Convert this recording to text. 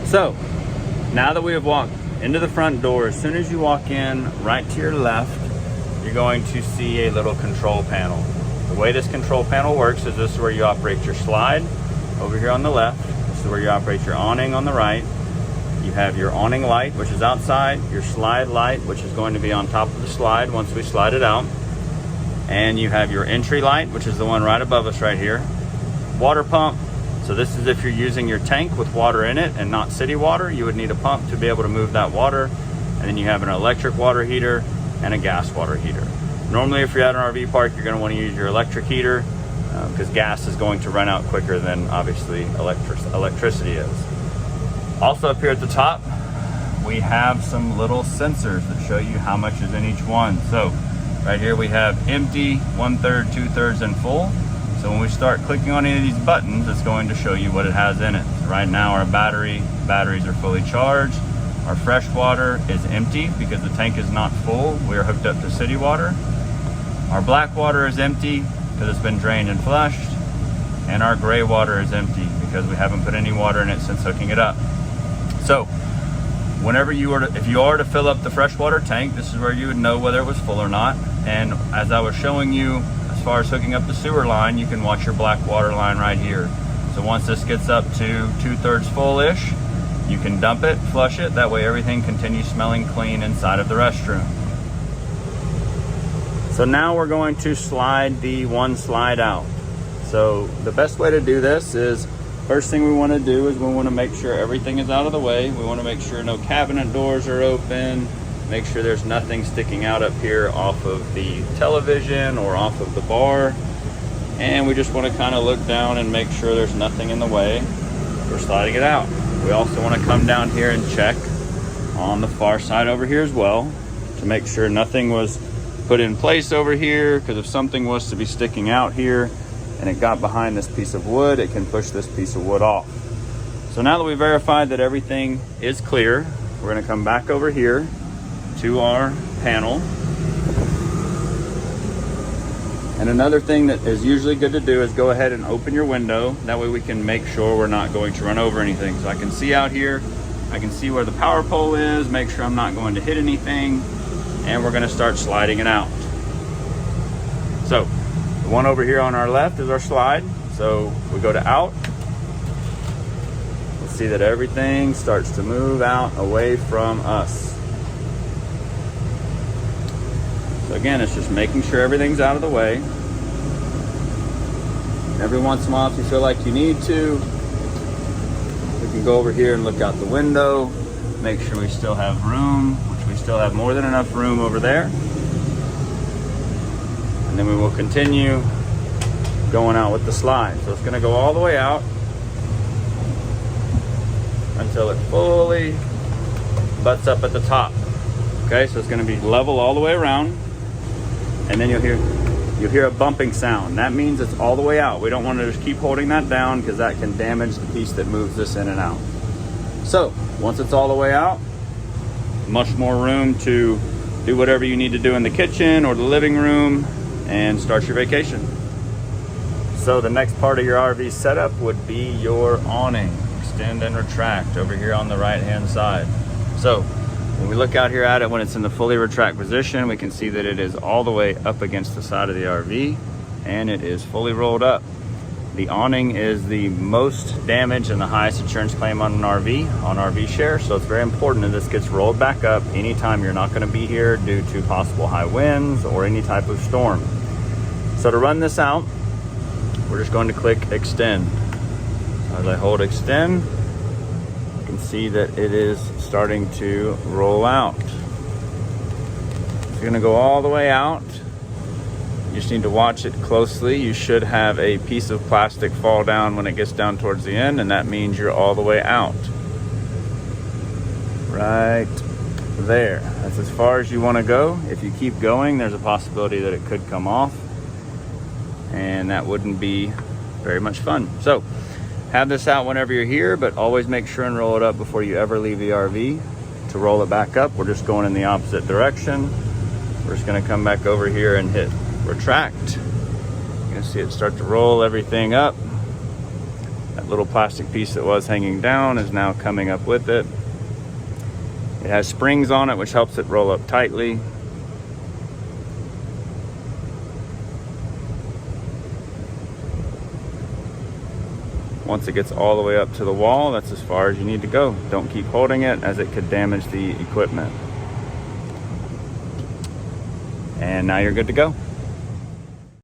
So now that we have walked into the front door, as soon as you walk in, right to your left, you're going to see a little control panel. The way this control panel works is this is where you operate your slide over here on the left. This is where you operate your awning on the right. You have your awning light, which is outside, your slide light, which is going to be on top of the slide once we slide it out. And you have your entry light, which is the one right above us right here. Water pump. So this is if you're using your tank with water in it and not city water, you would need a pump to be able to move that water. And then you have an electric water heater and a gas water heater. Normally, if you're at an RV park, you're going to want to use your electric heater because gas is going to run out quicker than obviously electricity is. Also up here at the top, we have some little sensors that show you how much is in each one. So right here we have empty, 1/3, 2/3, and full. So when we start clicking on any of these buttons, it's going to show you what it has in it. So right now our batteries are fully charged. Our fresh water is empty because the tank is not full. We are hooked up to city water. Our black water is empty because it's been drained and flushed. And our gray water is empty because we haven't put any water in it since hooking it up. So whenever if you are to fill up the freshwater tank, this is where you would know whether it was full or not. And as I was showing you, as far as hooking up the sewer line, you can watch your black water line right here. So once this gets up to 2/3 full-ish, you can dump it, flush it. That way everything continues smelling clean inside of the restroom. So now we're going to slide the one slide out. So the best way to do this is, first thing we want to do is we want to make sure everything is out of the way. We want to make sure no cabinet doors are open. Make sure there's nothing sticking out up here off of the television or off of the bar. And we just want to kind of look down and make sure there's nothing in the way for sliding it out. We also want to come down here and check on the far side over here as well to make sure nothing was put in place over here, because if something was to be sticking out here and it got behind this piece of wood, it can push this piece of wood off. So now that we verified that everything is clear, we're going to come back over here to our panel. And another thing that is usually good to do is go ahead and open your window. That way we can make sure we're not going to run over anything. So I can see out here, I can see where the power pole is, make sure I'm not going to hit anything, and we're going to start sliding it out. So the one over here on our left is our slide. So we go to out. We'll see that everything starts to move out away from us. So again, it's just making sure everything's out of the way. Every once in a while, if you feel like you need to, we can go over here and look out the window, make sure we still have room, which we still have more than enough room over there. And then we will continue going out with the slide. So it's going to go all the way out until it fully butts up at the top. Okay, so it's going to be level all the way around. And then you'll hear a bumping sound. That means it's all the way out. We don't want to just keep holding that down because that can damage the piece that moves this in and out. So once it's all the way out, much more room to do whatever you need to do in the kitchen or the living room and start your vacation. So the next part of your RV setup would be your awning. Extend and retract over here on the right hand side. So when we look out here at it, when it's in the fully retract position, we can see that it is all the way up against the side of the RV and it is fully rolled up. The awning is the most damage and the highest insurance claim on an RV, on RV Share. So it's very important that this gets rolled back up anytime you're not going to be here due to possible high winds or any type of storm. So to run this out, we're just going to click extend. As I hold extend, you can see that it is starting to roll out. It's going to go all the way out. You just need to watch it closely. You should have a piece of plastic fall down when it gets down towards the end, and that means you're all the way out. Right there. That's as far as you want to go. If you keep going, there's a possibility that it could come off, and that wouldn't be very much fun. So have this out whenever you're here, but always make sure and roll it up before you ever leave the RV. To roll it back up, we're just going in the opposite direction. We're just going to come back over here and hit retract. You're going to see it start to roll everything up. That little plastic piece that was hanging down is now coming up with it. It has springs on it, which helps it roll up tightly. Once it gets all the way up to the wall, that's as far as you need to go. Don't keep holding it, as it could damage the equipment. And now you're good to go.